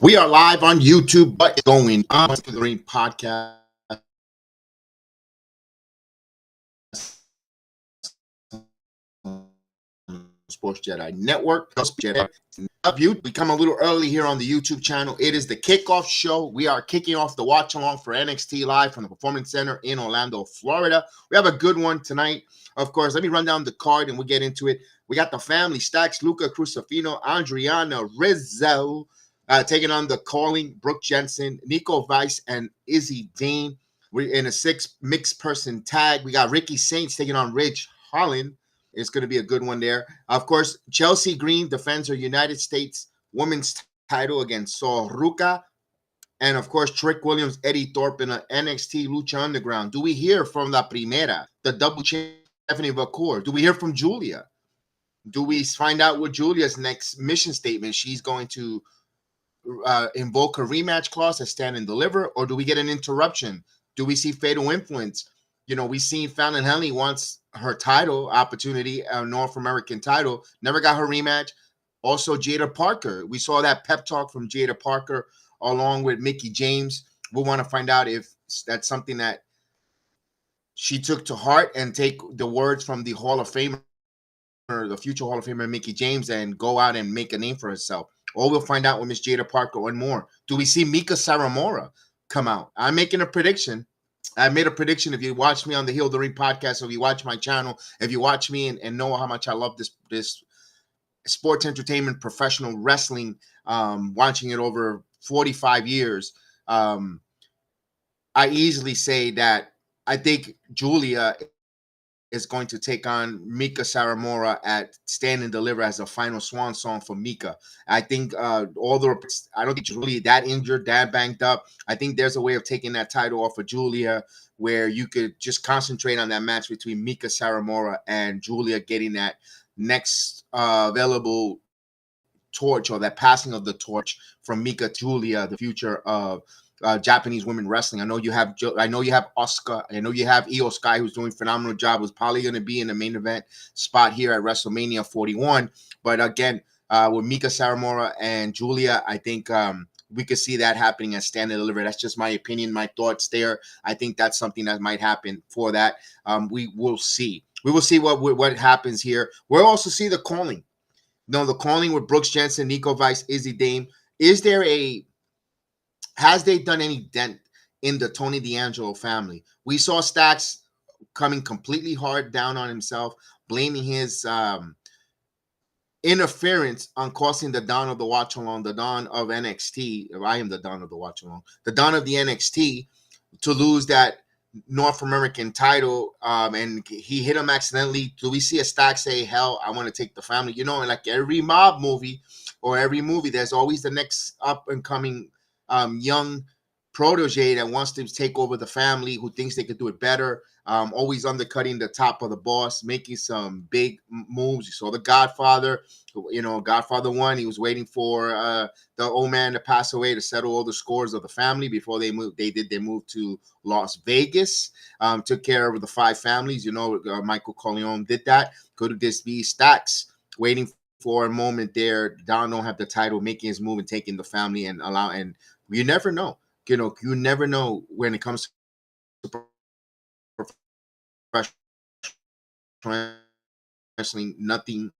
We are live on YouTube, but it's going on the Ring Podcast. Sports Jedi Network. We come a little early here on the YouTube channel. It is the kickoff show. We are kicking off the watch along for NXT Live from the Performance Center in Orlando, Florida. We have a good one tonight. Of course, let me run down the card and we'll get into it. We got the family Stacks, Luca Crucifino, Adriana Rizzo taking on the Calling, Brooke Jensen, Nico Weiss, and Izzy Dane. We're in a 6 mixed person tag. We got Ricky Saints taking on Ridge Holland. It's going to be a good one there. Of course, Chelsea Green defends her United States Women's title against Sol Ruca. And, of course, Trick Williams, Eddie Thorpe in an NXT Lucha Underground. Do we hear from La Primera, the double champ Stephanie Vacour? Do we hear from Julia? Do we find out what Julia's next mission statement? She's going to invoke a rematch clause at Stand and Deliver, or do we get an interruption? Do we see Fatal Influence? You know, we seen Fallon Henley wants her title opportunity, North American title, never got her rematch. Also, Jada Parker. We saw that pep talk from Jada Parker along with Mickie James. We want to find out if that's something that she took to heart and take the words from the Hall of Famer, or the future Hall of Famer Mickie James, and go out and make a name for herself. Or we'll find out with Miss Jada Parker and more. Do we see Mika Saramura come out? I'm making a prediction. I made a prediction. If you watch me on the Heal the Ring podcast, or if you watch my channel, if you watch me and know how much I love this sports entertainment, professional wrestling, watching it over 45 years, I easily say that I think Julia is going to take on Mika Saramura at Stand and Deliver as a final swan song for Mika. I think I don't think Julia that injured, that banged up. I think there's a way of taking that title off of Julia where you could just concentrate on that match between Mika Saramura and Julia getting that next available torch, or that passing of the torch from Mika to Julia, the future of Japanese women wrestling. I know you have Asuka. I know you have Io Sky, who's doing a phenomenal job. Was probably going to be in the main event spot here at WrestleMania 41. But again, with Mika Saramura and Julia, I think we could see that happening at Stand and Deliver. That's just my opinion, my thoughts there. I think that's something that might happen for that. We will see. We will see what happens here. We'll also see the Calling. No, the Calling with Brooks Jensen, Nico Weiss, Izzy Dame. Has they done any dent in the Tony D'Angelo family? We saw Stacks coming completely hard down on himself, blaming his interference on costing the Dawn of the Watch Along, the Dawn of NXT. I am the Dawn of the Watch Along, the Dawn of the NXT, to lose that North American title, and he hit him accidentally. Do we see a Stack say, hell, I want to take the family? You know, like every mob movie or every movie, there's always the next up and coming young protege that wants to take over the family, who thinks they could do it better, always undercutting the top of the boss, making some big moves. You saw the Godfather, Godfather 1, he was waiting for the old man to pass away to settle all the scores of the family before they moved. They did their move to Las Vegas, took care of the 5 families. Michael Corleone did that. Could this be Stacks waiting for a moment there? Don don't have the title, making his move and taking the family and you never know. You never know when it comes to professional wrestling. Nothing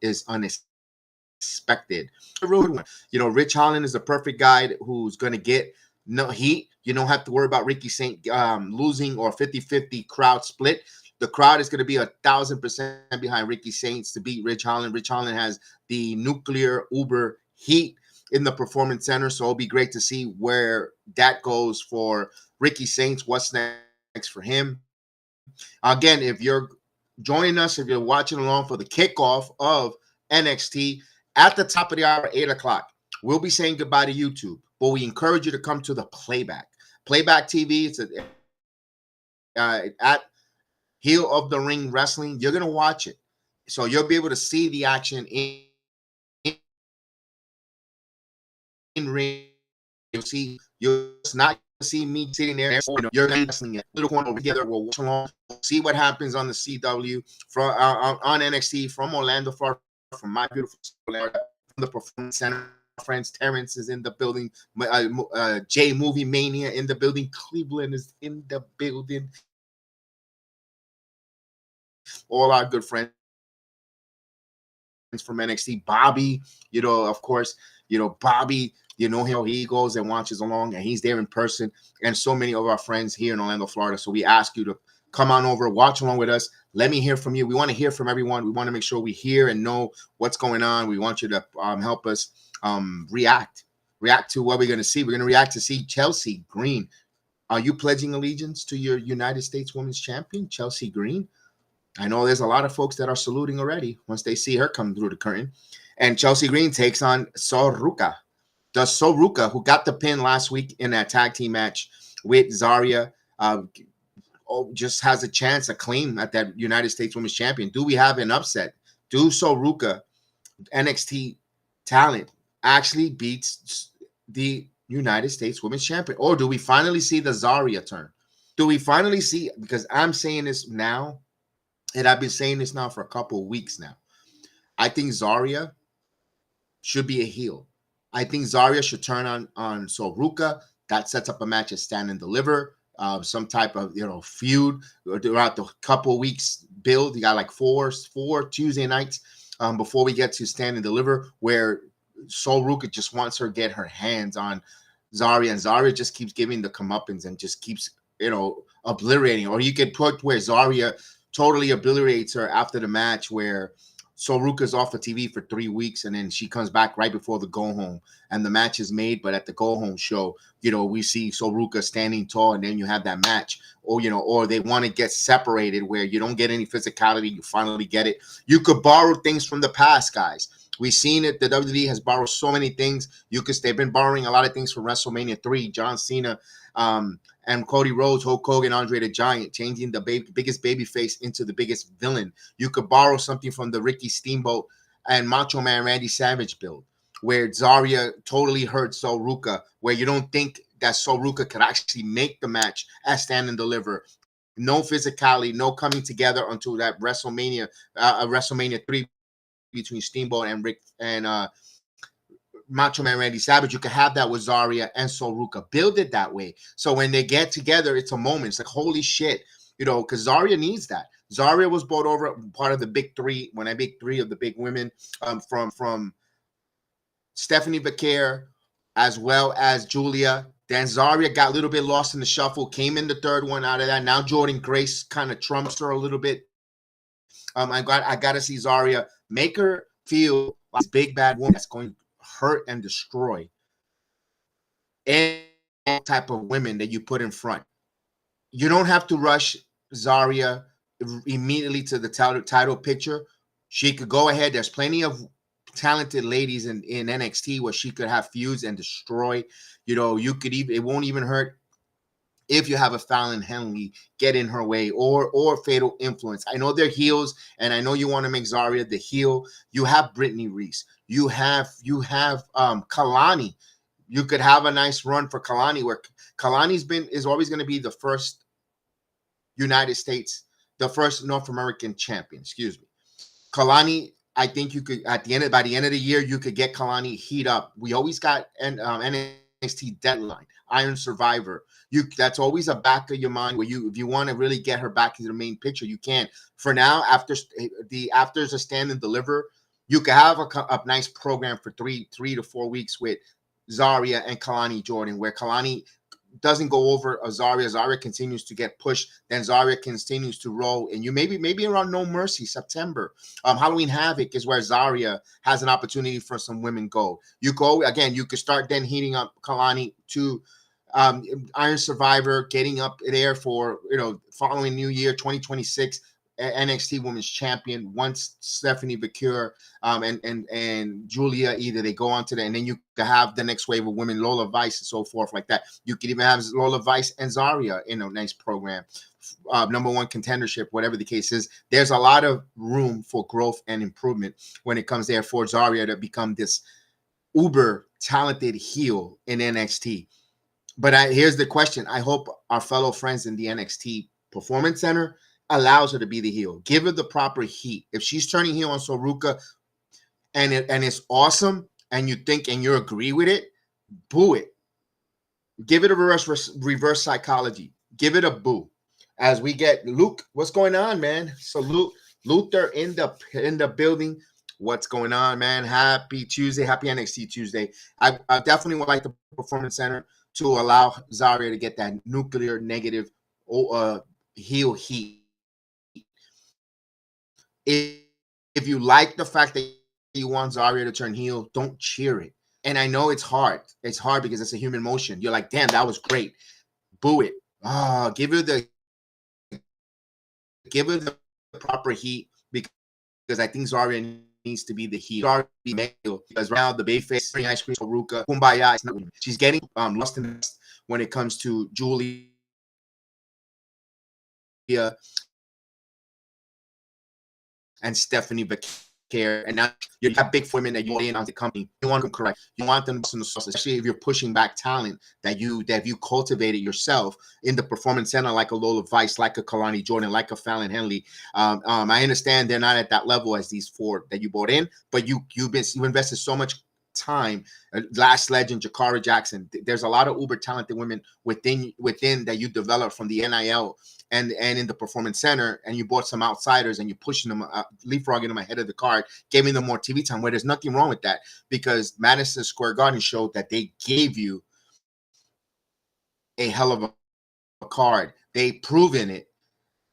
is unexpected. Rich Holland is the perfect guy who's going to get no heat. You don't have to worry about Ricky Saint losing, or 50-50 crowd split. The crowd is going to be 1,000% behind Ricky Saints to beat Rich Holland. Rich Holland has the nuclear uber heat in the Performance Center, so it'll be great to see where that goes for Ricky Saints. What's next for him? Again, if you're joining us, if you're watching along for the kickoff of NXT at the top of the hour, 8 o'clock, we'll be saying goodbye to YouTube, but we encourage you to come to the Playback TV. It's at Heel of the Ring Wrestling. You're going to watch it, so you'll be able to see the action in ring. You'll not see me sitting there. You're wrestling it. Little corner together. We'll watch along, see what happens on the CW on NXT from Orlando, far from my beautiful Florida, from the Performance Center. friends. Terrence is in the building. J Movie Mania in the building. Cleveland is in the building. All our good friends from NXT. Bobby, of course, Bobby, he goes and watches along, and he's there in person, and so many of our friends here in Orlando, Florida. So we ask you to come on over, watch along with us. Let me hear from you. We want to hear from everyone. We want to make sure we hear and know what's going on. We want you to help us react to what we're going to see. We're going to react to see Chelsea Green. Are you pledging allegiance to your United States Women's Champion, Chelsea Green? I know there's a lot of folks that are saluting already once they see her come through the curtain. And Chelsea Green takes on Soruka. The Soruka, who got the pin last week in that tag team match with Zarya, just has a chance, a claim at that United States Women's Champion. Do we have an upset? Do Soruka, NXT talent, actually beats the United States Women's Champion? Or do we finally see the Zarya turn? Do we finally see, because I'm saying this now, and I've been saying this now for a couple of weeks now, I think Zarya should be a heel. I think Zarya should turn on Soruka. That sets up a match at Stand and Deliver, some type of feud throughout the couple of weeks build. You got like four Tuesday nights before we get to Stand and Deliver, where Soruka just wants her to get her hands on Zarya, and Zarya just keeps giving the comeuppance and just keeps obliterating. Or you could put where Zarya totally obliterates her after the match, where Soruka's off of TV for 3 weeks, and then she comes back right before the go home, and the match is made. But at the go home show, we see Soruka standing tall, and then you have that match. Or they want to get separated where you don't get any physicality, you finally get it. You could borrow things from the past, guys. We've seen it. The WWE has borrowed so many things. They've been borrowing a lot of things from WrestleMania 3, John Cena, and Cody Rhodes, Hulk Hogan, Andre the Giant, changing the biggest baby face into the biggest villain. You could borrow something from the Ricky Steamboat and Macho Man Randy Savage build, where Zarya totally hurt Soruka, where you don't think that Soruka could actually make the match at Stand and Deliver. No physicality, no coming together until that WrestleMania 3 between Steamboat and Rick and Macho Man Randy Savage. You can have that with Zarya and Soruka. Build it that way. So when they get together, it's a moment. It's like, holy shit, because Zarya needs that. Zarya was brought over part of the big three, when I big three of the big women, from Stephanie Vaquer as well as Julia. Then Zarya got a little bit lost in the shuffle, came in the third one out of that. Now Jordan Grace kind of trumps her a little bit. I got to see Zarya, make her feel like this big bad woman that's going to hurt and destroy any type of women that you put in front. You don't have to rush Zarya immediately to the title picture. She could go ahead. There's plenty of talented ladies in NXT where she could have feuds and destroy. You could even, it won't even hurt if you have a Fallon Henley get in her way, or Fatal Influence. I know they're heels, and I know you want to make Zarya the heel. You have Brittany Reese. You have Kalani. You could have a nice run for Kalani, where Kalani's is always going to be the first United States, the first North American champion. Excuse me, Kalani. I think you could by the end of the year, you could get Kalani heat up. We always got NXT Deadline, Iron Survivor. That's always a back of your mind, where if you want to really get her back into the main picture, you can. For now, after the Stand and Deliver, you can have a nice program for three to 4 weeks with Zarya and Kalani Jordan, where Kalani doesn't go over Zarya. Zarya continues to get pushed. Then Zarya continues to roll. And you maybe around No Mercy, September. Halloween Havoc is where Zarya has an opportunity for some women gold. You could start then heating up Kalani to Iron Survivor, getting up there for, following New Year 2026. NXT Women's Champion once Stephanie Vaquer and Julia, either they go on to that, and then you can have the next wave of women, Lola Vice and so forth like that. You could even have Lola Vice and Zarya in a nice program, number one contendership, whatever the case is. There's a lot of room for growth and improvement when it comes there for Zarya to become this uber talented heel in NXT. But here's the question. I hope our fellow friends in the NXT Performance Center allows her to be the heel. Give her the proper heat. If she's turning heel on Soruka and it's awesome, and you think and you agree with it, boo it. Give it a reverse psychology. Give it a boo. As we get Luke, what's going on, man? Salute Luther in the building. What's going on, man? Happy Tuesday, happy NXT Tuesday. I definitely would like the Performance Center to allow Zarya to get that nuclear negative heel heat. If you like the fact that you want Zarya to turn heel, don't cheer it. And I know it's hard. It's hard because it's a human emotion. You're like, damn, that was great. Boo it. Give her the proper heat, because I think Zarya needs to be the heel. Zarya male, because right now the babyface ice cream Haruka Kumbaya. She's getting lost in when it comes to Julia and Stephanie Becker, and now you have big women that you want in on the company. You want them correct. You want them to the sauce, especially if you're pushing back talent that you cultivated yourself in the Performance Center, like a Lola Vice, like a Kalani Jordan, like a Fallon Henley. I understand they're not at that level as these four that you brought in, but you invested so much time. Last Legend, Jakara Jackson. There's a lot of uber talented women within that you developed from the NIL and in the Performance Center, and you bought some outsiders and you're pushing them, leapfrogging them ahead of the card, giving them more TV time, where there's nothing wrong with that, because Madison Square Garden showed that they gave you a hell of a card. They've proven it.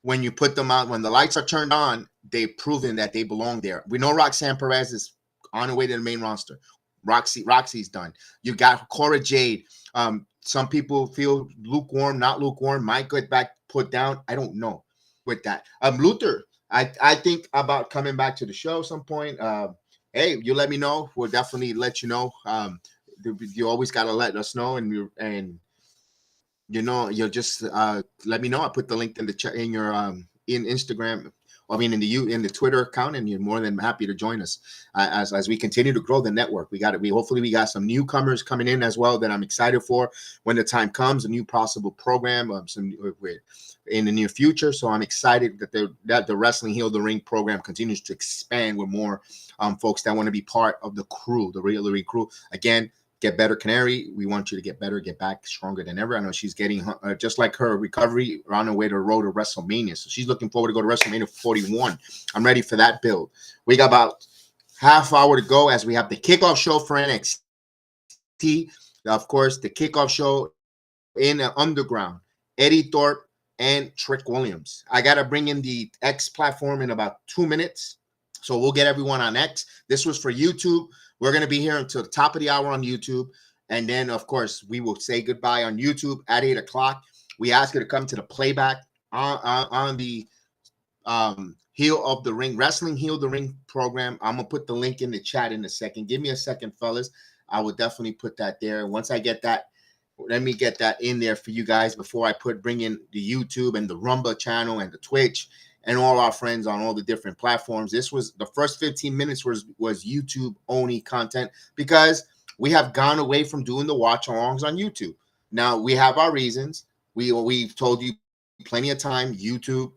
When you put them out, when the lights are turned on, they've proven that they belong there. We know Roxanne Perez is on her way to the main roster. Roxy's done. You got Cora Jade. Some people feel lukewarm, not lukewarm, might get back put down. I don't know with that. Luther, I think about coming back to the show at some point. Hey, you let me know. We'll definitely let you know. You always gotta let us know, and you'll just let me know. I put the link in the chat in your in Instagram. I mean, in the Twitter account, and you're more than happy to join us as we continue to grow the network. Hopefully we got some newcomers coming in as well that I'm excited for when the time comes. A new possible program in the near future. So I'm excited that the Wrestling Heal the Ring program continues to expand with more folks that want to be part of the crew, the Real Elite crew. Again, get better, Canary. We want you to get better, get back stronger than ever. I know she's getting just like her recovery on her way to the road to WrestleMania. So she's looking forward to go to WrestleMania 41. I'm ready for that build. We got about half hour to go as we have the kickoff show for NXT. Of course, the kickoff show in the underground. Eddie Thorpe and Trick Williams. I got to bring in the X platform in about 2 minutes. So we'll get everyone on X. This was for YouTube. We're going to be here until the top of the hour on YouTube. And then, of course, we will say goodbye on YouTube at 8 o'clock. We ask you to come to the playback on the Heal of the Ring, Wrestling Heal the Ring program. I'm going to put the link in the chat in a second. Give me a second, fellas. I will definitely put that there. Once I get that, let me get that in there for you guys before I bring in the YouTube and the Rumba channel and the Twitch and all our friends on all the different platforms. This was the first 15 minutes was YouTube only content, because we have gone away from doing the watch alongs on YouTube. Now we have our reasons. We've told you plenty of time. YouTube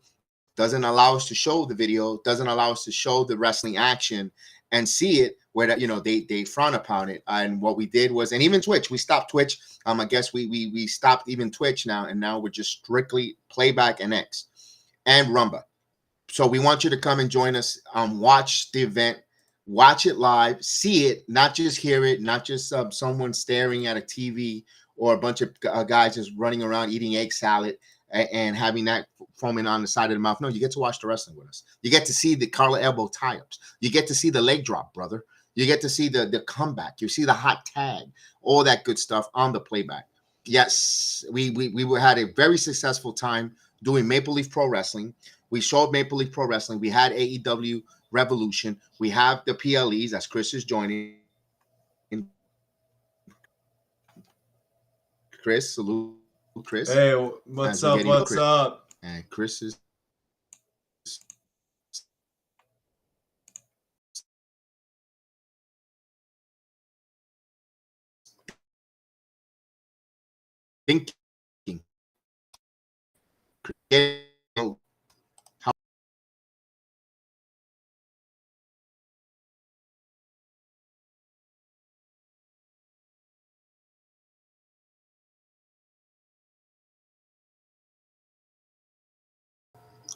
doesn't allow us to show the video, doesn't allow us to show the wrestling action and see it, where they frown upon it. And what we did was, and even Twitch, we stopped Twitch. I guess we stopped even Twitch now, and now we're just strictly Playback and X and Rumba. So we want you to come and join us, watch the event, watch it live, see it, not just hear it, not just someone staring at a TV or a bunch of guys just running around eating egg salad and having that foaming on the side of the mouth. No, you get to watch the wrestling with us. You get to see the Carla elbow tie-ups. You get to see the leg drop, brother. You get to see the comeback. You see the hot tag, all that good stuff on the playback. Yes, we had a very successful time doing Maple Leaf Pro Wrestling. We showed Maple Leaf Pro Wrestling. We had AEW Revolution. We have the PLEs, as Chris is joining. Chris, salute, Chris. Hey, what's up? What's up? And Chris is thinking.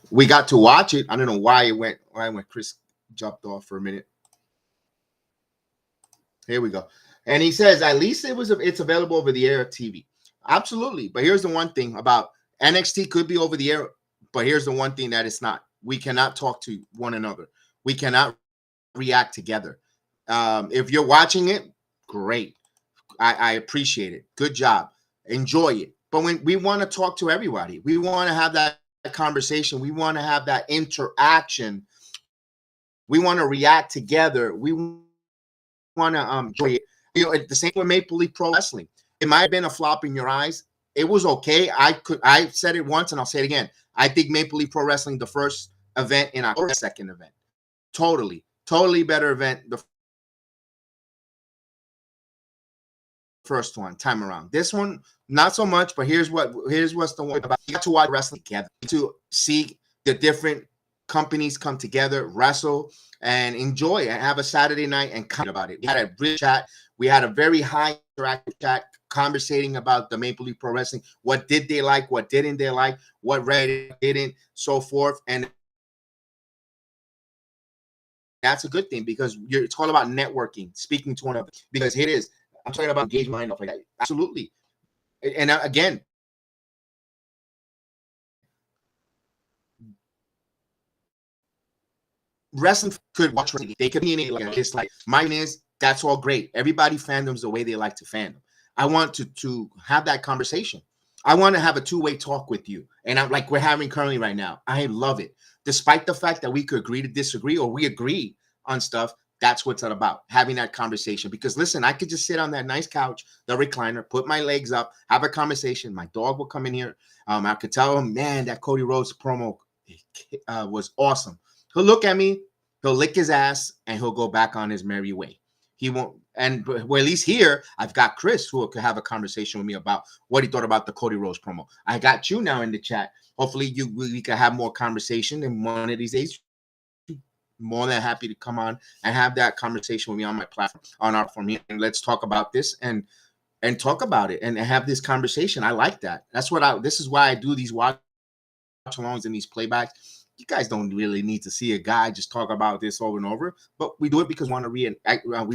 we got to watch it. I don't know why it went. Chris jumped off for a minute. Here we go. And he says, at least it's available over the air TV. Absolutely. But here's the one thing about NXT could be over the air. But here's the one thing that it's not. We cannot talk to one another. We cannot react together. If you're watching it, great. I appreciate it. Good job. Enjoy it. But when we want to talk to everybody, we want to have that conversation. We want to have that interaction. We want to react together. We want to enjoy it. You know, the same with Maple Leaf Pro Wrestling. It might have been a flop in your eyes. It was okay. I said it once and I'll say it again. I think Maple Leaf Pro Wrestling, the first event in October, second event. Totally better event. The first one, time around. This one, not so much, but here's what's the one about. You got to watch wrestling together, to see the different companies come together, wrestle, and enjoy and have a Saturday night and comment about it. We had a rich chat. We had a very high interactive chat, conversating about the Maple Leaf Pro Wrestling. What did they like? What didn't they like? What didn't, so forth. And that's a good thing because it's all about networking, speaking to one another. Because it is. I'm talking about engagement and stuff like that. Absolutely. And again, wrestling could watch wrestling. They could be in it like it's like mine is. That's all great. Everybody fandoms the way they like to fandom. I want to have that conversation. I want to have a two-way talk with you, and I'm like we're having currently right now. I love it, despite the fact that we could agree to disagree or we agree on stuff. That's what's all about, having that conversation. Because listen, I could just sit on that nice couch, the recliner, put my legs up, have a conversation. My dog will come in here. I could tell him, man, that Cody Rhodes promo was awesome. He'll look at me, he'll lick his ass, and he'll go back on his merry way. He won't. And well, at least here, I've got Chris who could have a conversation with me about what he thought about the Cody Rhodes promo. I got you now in the chat. Hopefully, we can have more conversation. And one of these days, more than happy to come on and have that conversation with me on my platform, on our platform, and let's talk about this and talk about it and have this conversation. I like that. This is why I do these watch-alongs and these playbacks. You guys don't really need to see a guy just talk about this over and over, but we do it because we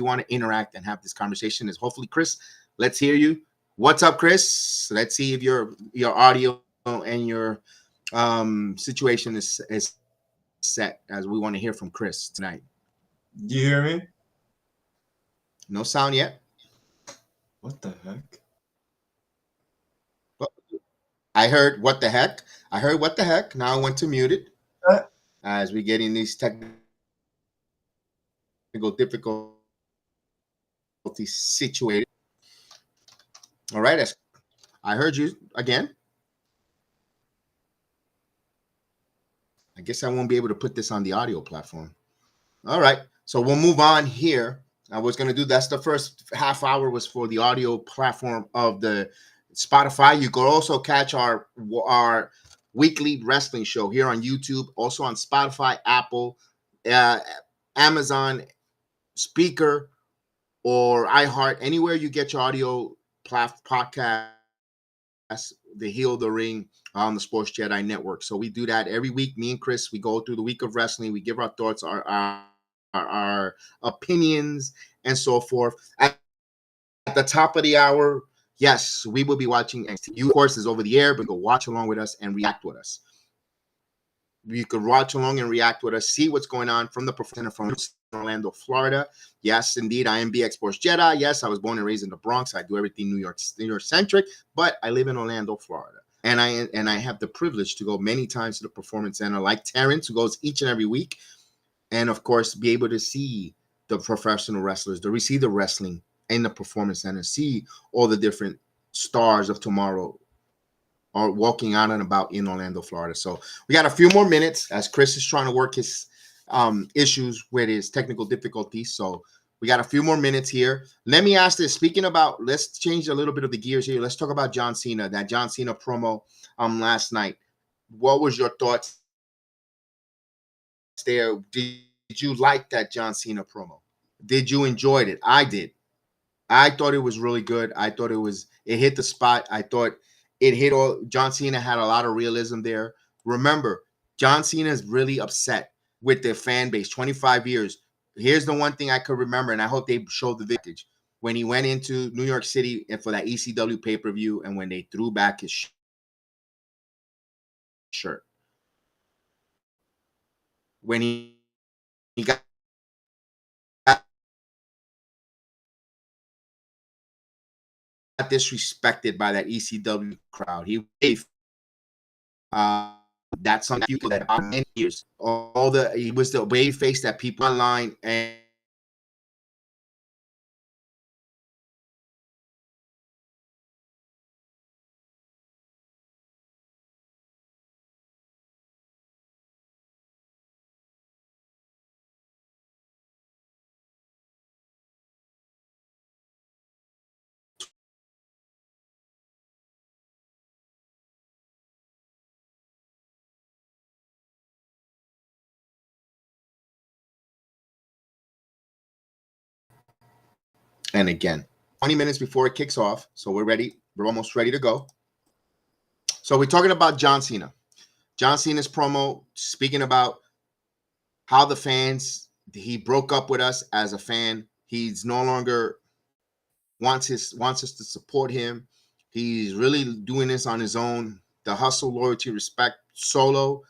want to interact and have this conversation. Is hopefully, Chris, let's hear you. What's up, Chris? Let's see if your audio and your situation is set, as we want to hear from Chris tonight. You hear me? No sound yet. What the heck? I heard what the heck. Now I went to mute it. As we get in these technical difficulties situated. All right, I heard you again. I guess I won't be able to put this on the audio platform. All right, so we'll move on here. I was going to do that's the first half hour was for the audio platform of the Spotify. You can also catch our weekly wrestling show here on YouTube, also on Spotify, Apple, Amazon, Speaker, or iHeart, anywhere you get your audio podcast. The Heal the Ring on the Sports Jedi Network. So we do that every week. Me and Chris, we go through the week of wrestling. We give our thoughts, our opinions, and so forth. At the top of the hour, yes, we will be watching NXT. You, of course, is over the air, but go watch along with us and react with us. You can watch along and react with us, see what's going on from the Performance Center from Orlando, Florida. Yes, indeed, I am BX Sports Jedi. Yes, I was born and raised in the Bronx. I do everything New York centric, but I live in Orlando, Florida. And I have the privilege to go many times to the Performance Center, like Terrence, who goes each and every week. And, of course, be able to see the professional wrestlers, to receive the wrestling in the Performance Center, see all the different stars of tomorrow are walking out and about in Orlando, Florida. So we got a few more minutes as Chris is trying to work his issues with his technical difficulties. So we got a few more minutes here. Let me ask this. Speaking about, let's change a little bit of the gears here. Let's talk about John Cena, that John Cena promo last night. What was your thoughts there? Did you like that John Cena promo? Did you enjoy it? I did. I thought it was really good. I thought it hit the spot. I thought it hit all. John Cena had a lot of realism there. Remember, John Cena is really upset with their fan base. 25 years. Here's the one thing I could remember, and I hope they show the vintage when he went into New York City and for that ECW pay-per-view, and when they threw back his shirt. When he got disrespected by that ECW crowd. He that's something people that many years. He was the baby face that people online and again, 20 minutes before it kicks off. So we're ready. We're almost ready to go. So we're talking about John Cena. John Cena's promo speaking about how the fans, he broke up with us as a fan. He's no longer wants us to support him. He's really doing this on his own. The hustle, loyalty, respect, solo.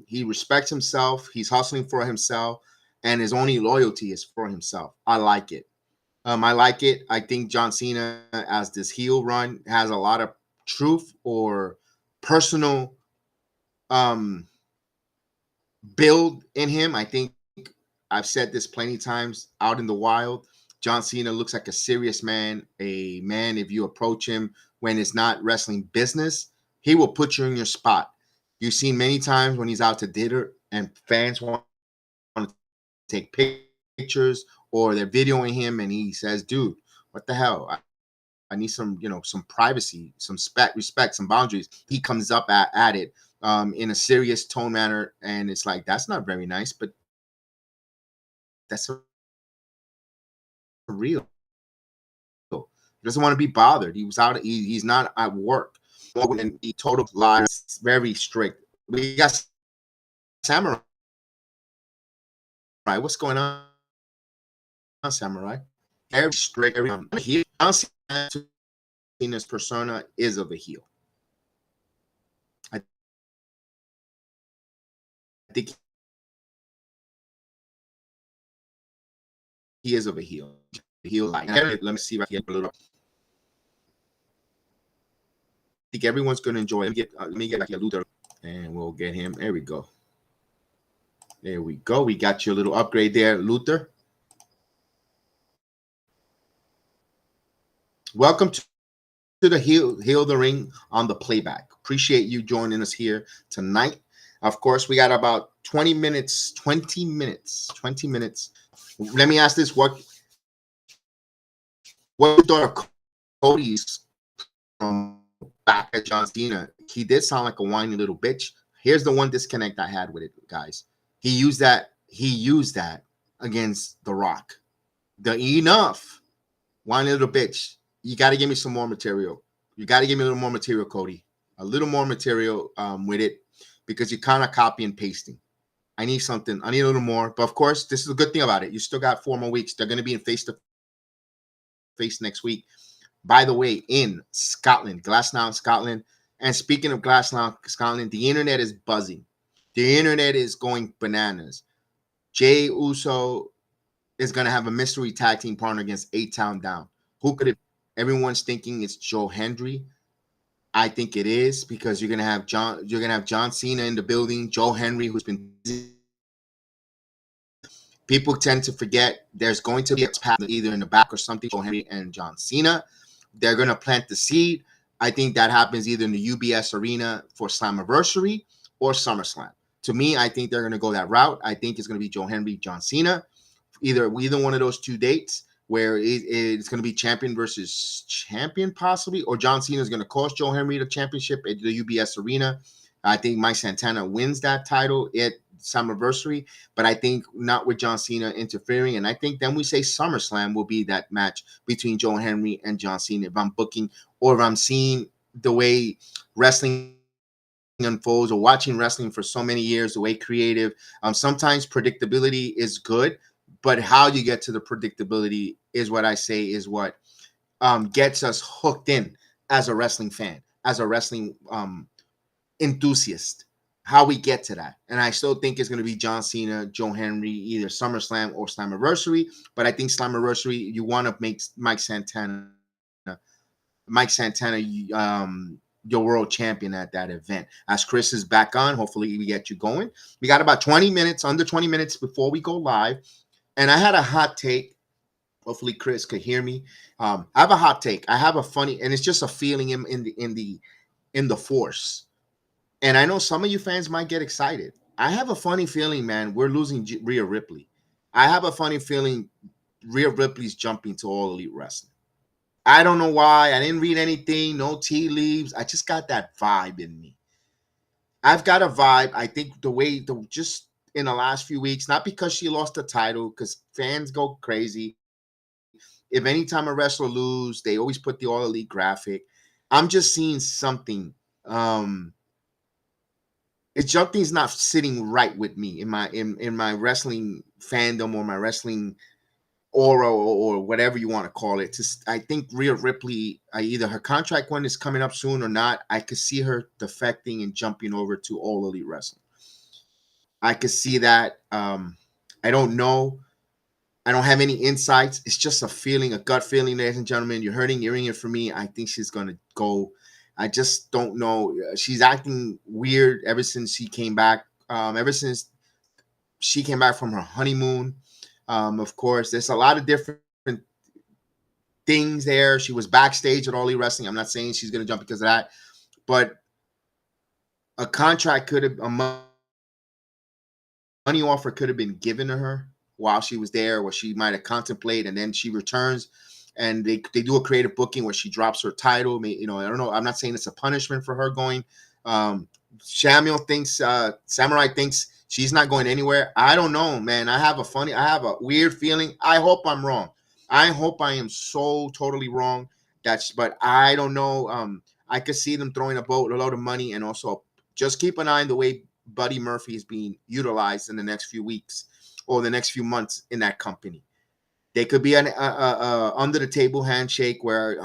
He respects himself. He's hustling for himself, and his only loyalty is for himself. I like it. I like it. I think John Cena, as this heel run, has a lot of truth or personal build in him. I think I've said this plenty of times out in the wild. John Cena looks like a serious man, a man, if you approach him when it's not wrestling business, he will put you in your spot. You've seen many times when he's out to dinner and fans want to take pictures or they're videoing him and he says, dude, what the hell? I need some, some privacy, some respect, some boundaries. He comes up at it in a serious tone manner. And it's like, that's not very nice, but that's real. He doesn't want to be bothered. He was out. He's not at work. And he told him lies, very strict. We got Samurai. What's going on, Samurai? Very strict. Cena's persona is of a heel. I think he is of a heel. Like, let me see if I can get a little. I think everyone's going to enjoy it. Let me get like a Luther, and we'll get him. There we go. There we go. We got your little upgrade there, Luther. Welcome to the Heal the Ring on the Playback. Appreciate you joining us here tonight. Of course, we got about 20 minutes. 20 minutes. Let me ask this: what you thought of Cody's back at John Cena? He did sound like a whiny little bitch. Here's the one disconnect I had with it, guys. He used that against The Rock. The enough whiny little bitch. You got to give me some more material. You got to give me a little more material, Cody. A little more material with it, because you're kind of copy and pasting. I need something. I need a little more. But of course, this is a good thing about it. You still got 4 more weeks. They're going to be in face-to-face next week. By the way, in Scotland, Glasgow, Scotland. And speaking of Glasgow, Scotland, the internet is buzzing. The internet is going bananas. Jey Uso is going to have a mystery tag team partner against 8-Town Down. Who could it? Everyone's thinking it's Joe Hendry. I think it is, because you're gonna have John Cena in the building, Joe Hendry, who's been busy. People tend to forget there's going to be a path either in the back or something. Joe Hendry and John Cena. They're gonna plant the seed. I think that happens either in the UBS Arena for Slammiversary or SummerSlam. To me, I think they're gonna go that route. I think it's gonna be Joe Hendry, John Cena, either one of those 2 dates, where it's going to be champion versus champion possibly, or John Cena is going to cost Joe Hendry the championship at the UBS Arena. I think Mike Santana wins that title at Summerversary, but I think not with John Cena interfering. And I think then we say SummerSlam will be that match between Joe Hendry and John Cena. If I'm booking or if I'm seeing the way wrestling unfolds or watching wrestling for so many years, the way creative, sometimes predictability is good, but how you get to the predictability is what I say is what gets us hooked in as a wrestling fan, as a wrestling enthusiast. How we get to that, and I still think it's going to be John Cena, Joe Henry, either SummerSlam or Slammiversary. But I think Slammiversary, you want to make Mike Santana, your world champion at that event. As Chris is back on, hopefully we get you going. We got about 20 minutes, under 20 minutes before we go live, and I had a hot take. Hopefully Chris could hear me. I have a hot take. I have a funny, and it's just a feeling in the force. And I know some of you fans might get excited. I have a funny feeling, man, we're losing Rhea Ripley. I have a funny feeling Rhea Ripley's jumping to All Elite Wrestling. I don't know why. I didn't read anything, no tea leaves. I just got that vibe in me. I've got a vibe. I think just in the last few weeks, not because she lost the title, because fans go crazy. If anytime a wrestler lose, they always put the All Elite graphic. I'm just seeing something. Something's not sitting right with me in my wrestling fandom or my wrestling aura or whatever you want to call it. I think Rhea Ripley, either her contract one is coming up soon or not. I could see her defecting and jumping over to All Elite Wrestling. I could see that. I don't know. I don't have any insights. It's just a feeling, a gut feeling, ladies and gentlemen. You're hearing it from me. I think she's gonna go. I just don't know. She's acting weird ever since she came back. Ever since she came back from her honeymoon. Of course, there's a lot of different things there. She was backstage at All Elite Wrestling. I'm not saying she's going to jump because of that, but a contract a money offer could have been given to her while she was there, where she might have contemplated, and then she returns. And they do a creative booking where she drops her title. I don't know. I'm not saying it's a punishment for her going. Samurai thinks she's not going anywhere. I don't know, man. I have a weird feeling. I hope I'm wrong. I hope I am so totally wrong. But I don't know. I could see them throwing a load of money, and also just keep an eye on the way Buddy Murphy is being utilized in the next few weeks or the next few months in that company. They could be an under the table handshake where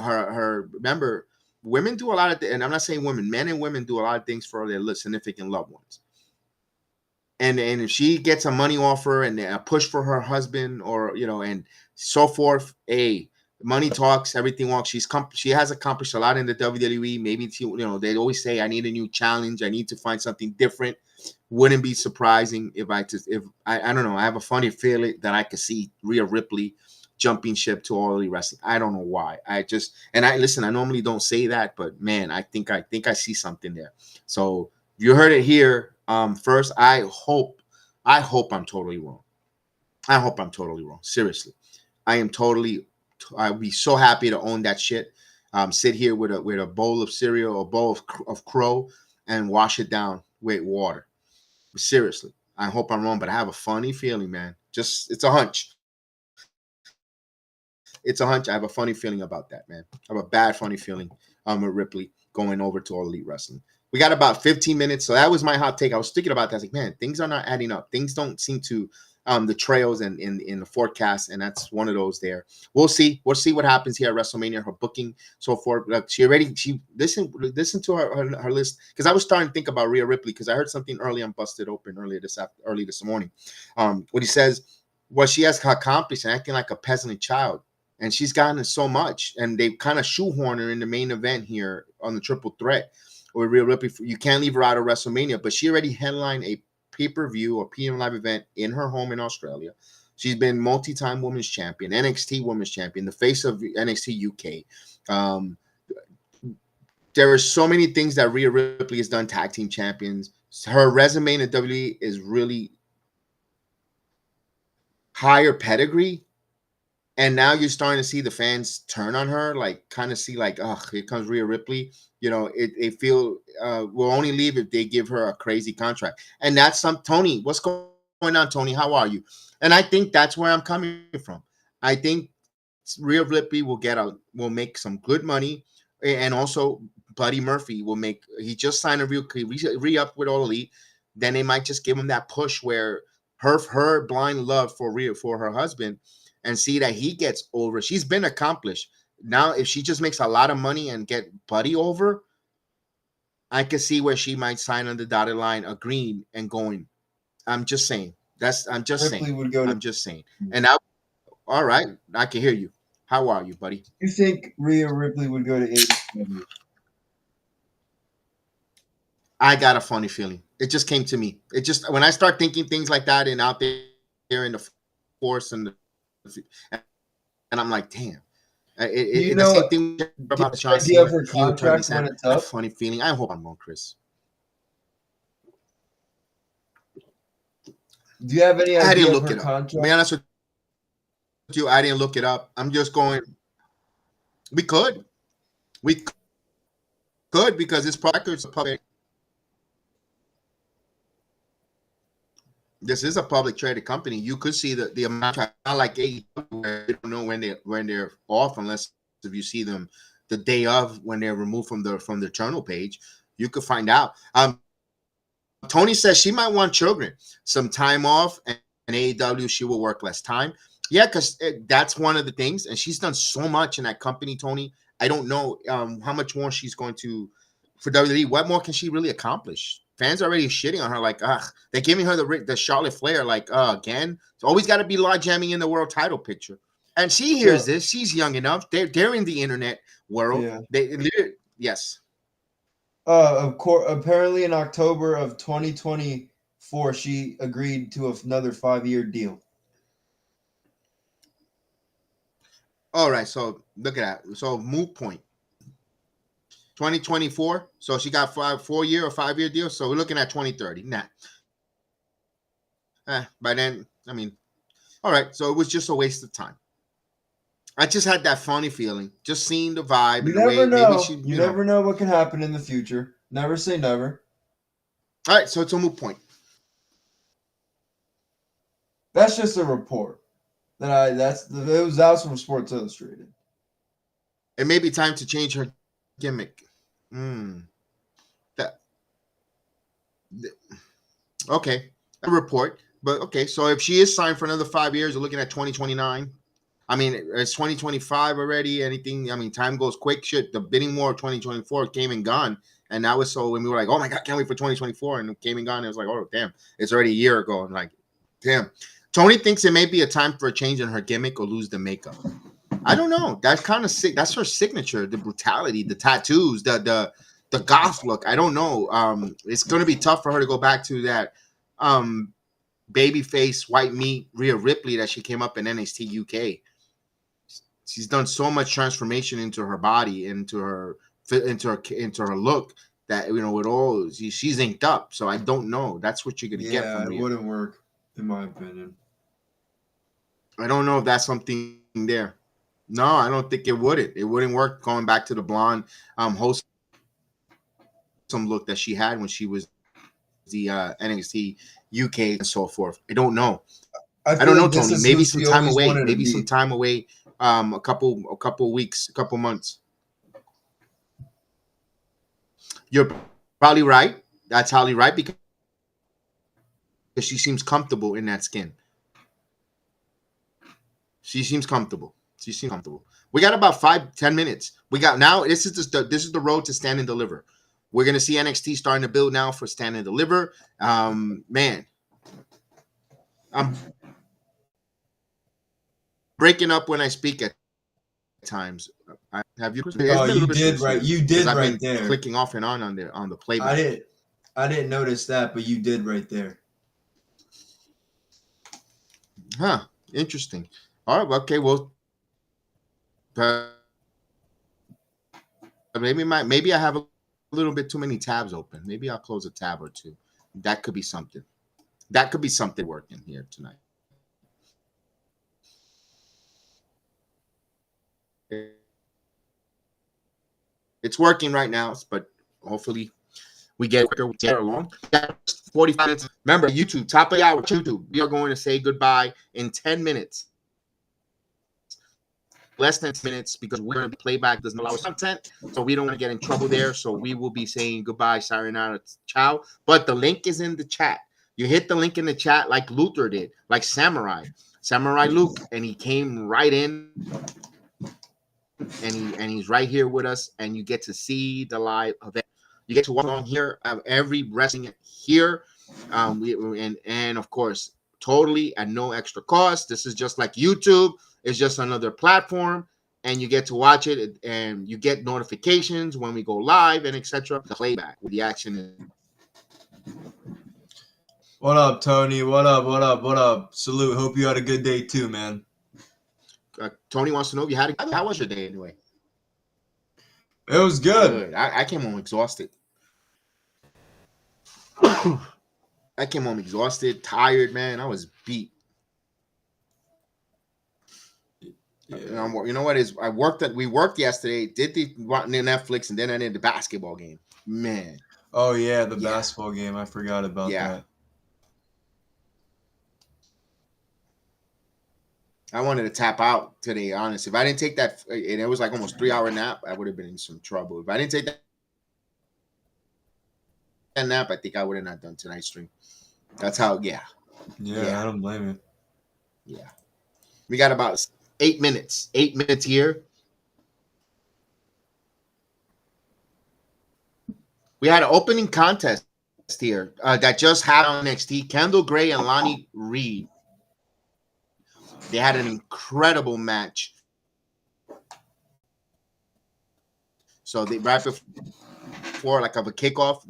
remember, women do a lot of and I'm not saying women, men and women do a lot of things for their significant loved ones. And if she gets a money offer and a push for her husband, or and so forth, money talks, everything walks. She has accomplished a lot in the WWE. Maybe they always say, I need a new challenge. I need to find something different. Wouldn't be surprising if I don't know. I have a funny feeling that I could see Rhea Ripley jumping ship to All Elite Wrestling. I don't know why. I normally don't say that, but man, I think I see something there. So you heard it here. First, I hope I'm totally wrong. I hope I'm totally wrong. Seriously, I'd be so happy to own that shit. Sit here with a bowl of cereal, a bowl of crow, and wash it down with water. But seriously, I hope I'm wrong, but I have a funny feeling, man. It's a hunch. It's a hunch. I have a funny feeling about that, man. I have a bad, funny feeling with Ripley going over to All Elite Wrestling. We got about 15 minutes, so that was my hot take. I was thinking about that. I was like, man, things are not adding up. Things don't seem to the trails and in the forecast, and that's one of those there. We'll see. We'll see what happens here at WrestleMania, her booking, so forth. Like she listened to her list, because I was starting to think about Rhea Ripley, because I heard something early on Busted Open early this morning. What he says, what she has accomplished and acting like a peasant child. And she's gotten so much, and they kind of shoehorn her in the main event here on the triple threat with Rhea Ripley. You can't leave her out of WrestleMania, but she already headlined a pay-per-view or PM live event in her home in Australia. She's been multi-time women's champion, NXT women's champion, the face of NXT UK. There are so many things that Rhea Ripley has done, tag team champions. Her resume in the WWE is really higher pedigree. And now you're starting to see the fans turn on her, kind of see here comes Rhea Ripley. They feel will only leave if they give her a crazy contract. And that's Tony. What's going on, Tony? How are you? And I think that's where I'm coming from. I think Rhea Ripley will make some good money, and also Buddy Murphy will make. He just signed a re-up with All Elite. Then they might just give him that push where her blind love for her husband, and see that he gets over. She's been accomplished. Now, if she just makes a lot of money and get Buddy over, I can see where she might sign on the dotted line, agreeing and going. I'm just saying. I'm just saying. And now, all right, I can hear you. How are you, buddy? You think Rhea Ripley would go to AEW? I got a funny feeling. It just came to me. It just, when I start thinking things like that and out there in the force and I'm like, damn. The same thing about the John Cena. Her contract when it's up? A funny feeling. I hope I'm wrong, Chris. Do you have any idea? I didn't of look her it up. contract? To be honest with you, I didn't look it up. I'm just going. We could because it's public. This is a public traded company. You could see the amount. Not like AEW, where you don't know when they're off unless if you see them the day of when they're removed from the journal page. You could find out. Tony says she might want children, some time off, and AEW she will work less time. Yeah, because that's one of the things, and she's done so much in that company, Tony. I don't know how much more she's going to for WWE. What more can she really accomplish? Fans are already shitting on her, like, they're giving her the Charlotte Flair, like, again. It's always got to be log jamming in the world title picture. And she hears this. She's young enough. They're in the internet world. Yeah. Yes. Of course. Apparently, in October of 2024, she agreed to another 5-year deal. All right. So look at that. So moot point. 2024. So she got 4-year or 5-year deal. So we're looking at 2030. Nah. By then, I mean, all right. So it was just a waste of time. I just had that funny feeling, just seeing the vibe. You never know. Maybe you never know what can happen in the future. Never say never. All right, so it's a moot point. That's just a report. That was from Sports Illustrated. It may be time to change her gimmick. Okay, a report. But okay, so if she is signed for another 5 years, we're looking at 2029. I mean, it's 2025 already. Anything? I mean, time goes quick. Shit, the bidding war of 2024 came and gone, and now it's so when we were like, oh my god, can't wait for 2024, and it came and gone. It was like, oh damn, it's already a year ago. I'm like, damn. Tony thinks it may be a time for a change in her gimmick or lose the makeup. I don't know. That's kind of sick. That's her signature: the brutality, the tattoos, the goth look. I don't know. It's going to be tough for her to go back to that babyface white meat Rhea Ripley that she came up in NXT UK. She's done so much transformation into her body, into her look that with all she's inked up. So I don't know. That's what you're gonna get from Rhea. Yeah, it wouldn't work, in my opinion. I don't know if that's something there. No, I don't think it wouldn't. It wouldn't work going back to the blonde wholesome look that she had when she was the NXT UK and so forth. I don't know. I don't know, Tony. Maybe some time away. Maybe some time away. A couple weeks, a couple months. You're probably right. That's probably right because she seems comfortable in that skin. She seems comfortable. We got about 5-10 minutes. We got now. This is the road to Stand and Deliver. We're gonna see NXT starting to build now for Stand and Deliver. Man, I'm breaking up when I speak at times. Have you? Oh, you did right. You did right there. Clicking off and on the playback. I didn't notice that, but you did right there. Huh. Interesting. All right. Okay. Well, maybe I have a little bit too many tabs open. Maybe I'll close a tab or two. That could be something. That could be something working here tonight. It's working right now, but hopefully we get quicker. We get along. 45 minutes. Remember, YouTube, top of the hour, YouTube. We are going to say goodbye in 10 minutes. less than 10 minutes because we're going to playback doesn't allow us content, so we don't want to get in trouble there. So we will be saying goodbye, sayonara, ciao. But the link is in the chat. You hit the link in the chat like Luther did, like Samurai Luke, and he came right in, and he's right here with us, and you get to see the live event. You get to watch along here every wrestling here, and of course, totally at no extra cost. This is just like YouTube. It's just another platform, and you get to watch it, and you get notifications when we go live and etc. The playback with the action is. What up, Tony? What up? What up? What up? Salute. Hope you had a good day too, man. Tony wants to know if you had how was your day anyway? It was good. I came home exhausted. I came home exhausted, tired, man. I was beat. Yeah. You know what is? We worked yesterday, did the Netflix, and then I did the basketball game. Man. Oh yeah, the basketball game. I forgot about that. I wanted to tap out today, honestly. If I didn't take that, and it was like almost 3-hour nap, I would have been in some trouble. If I didn't take that nap, I think I would have not done tonight's stream. That's how, Yeah, I don't blame it. Yeah. We got about 8 minutes. 8 minutes here. We had an opening contest here that just happened on NXT. Kendall Gray and Lonnie Reed. They had an incredible match. So they right before like of a kickoff,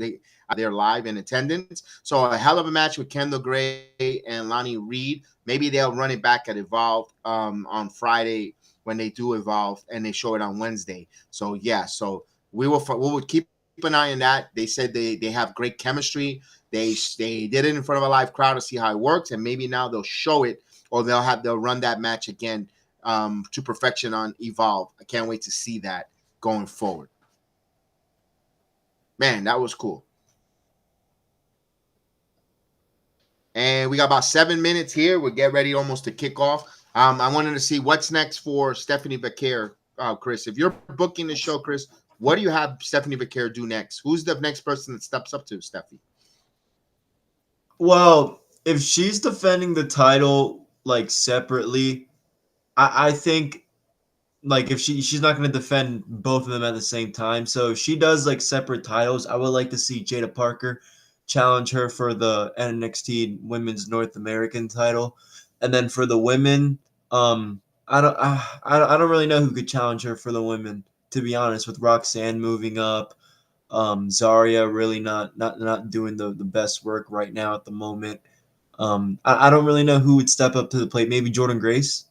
they're live in attendance. So a hell of a match with Kendall Gray and Lonnie Reed. Maybe they'll run it back at Evolve on Friday when they do Evolve, and they show it on Wednesday. So yeah, so we will keep an eye on that. They said they have great chemistry. They did it in front of a live crowd to see how it works, and maybe now they'll show it. Or they'll run that match again to perfection on Evolve. I can't wait to see that going forward. Man, that was cool. And we got about 7 minutes here. We'll get ready almost to kick off. I wanted to see what's next for Stephanie Becker, Chris. If you're booking the show, Chris, what do you have Stephanie Becker do next? Who's the next person that steps up to Steffi? Well, if she's defending the title like separately, I think like if she's not going to defend both of them at the same time. So if she does like separate titles, I would like to see Jada Parker challenge her for the NXT Women's North American title, and then for the women, I don't really know who could challenge her for the women, to be honest. With Roxanne moving up, Zarya really not doing the best work right now at the moment. I don't really know who would step up to the plate. Maybe Jordan Grace.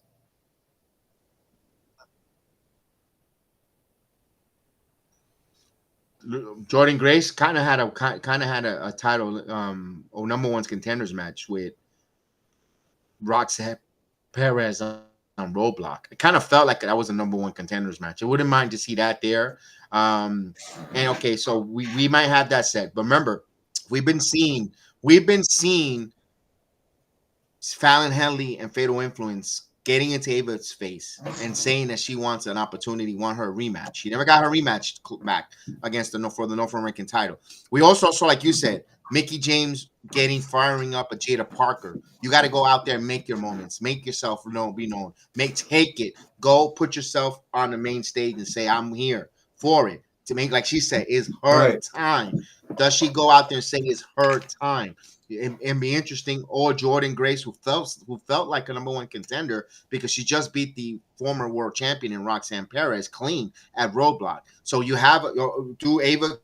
Jordan Grace kind of had a title or number one contenders match with Roxanne Perez on Roadblock. It kind of felt like that was a number one contenders match. I wouldn't mind to see that there. And okay, so we might have that set. But remember, we've been seeing Fallon Henley and Fatal Influence getting into Ava's face and saying that she wants an opportunity, want her rematch. She never got her rematch back against for the North American title. We also saw, like you said, Mickie James firing up a Jada Parker. You got to go out there and make your moments, make yourself be known, take it, go put yourself on the main stage and say, I'm here for it. To make, like she said, it's her time. Does she go out there and say it's her time? And be interesting, or Jordan Grace, who felt like a number one contender because she just beat the former world champion in Roxanne Perez clean at Roadblock. So you have Ava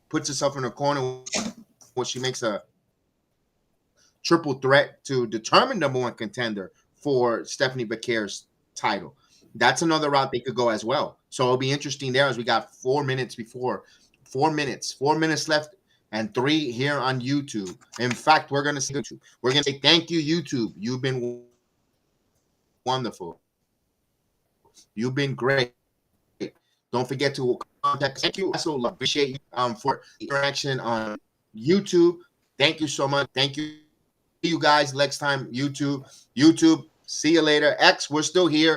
puts herself in a corner where she makes a triple threat to determine number one contender for Stephanie Becker's title. That's another route they could go as well. So it'll be interesting there as we got 4 minutes left. And 3 here on YouTube. In fact, we're going to say thank you, YouTube. You've been wonderful. You've been great. Don't forget to contact. Thank you. I also appreciate you for interaction on YouTube. Thank you so much. Thank you. See you guys next time, YouTube. See you later. X, we're still here.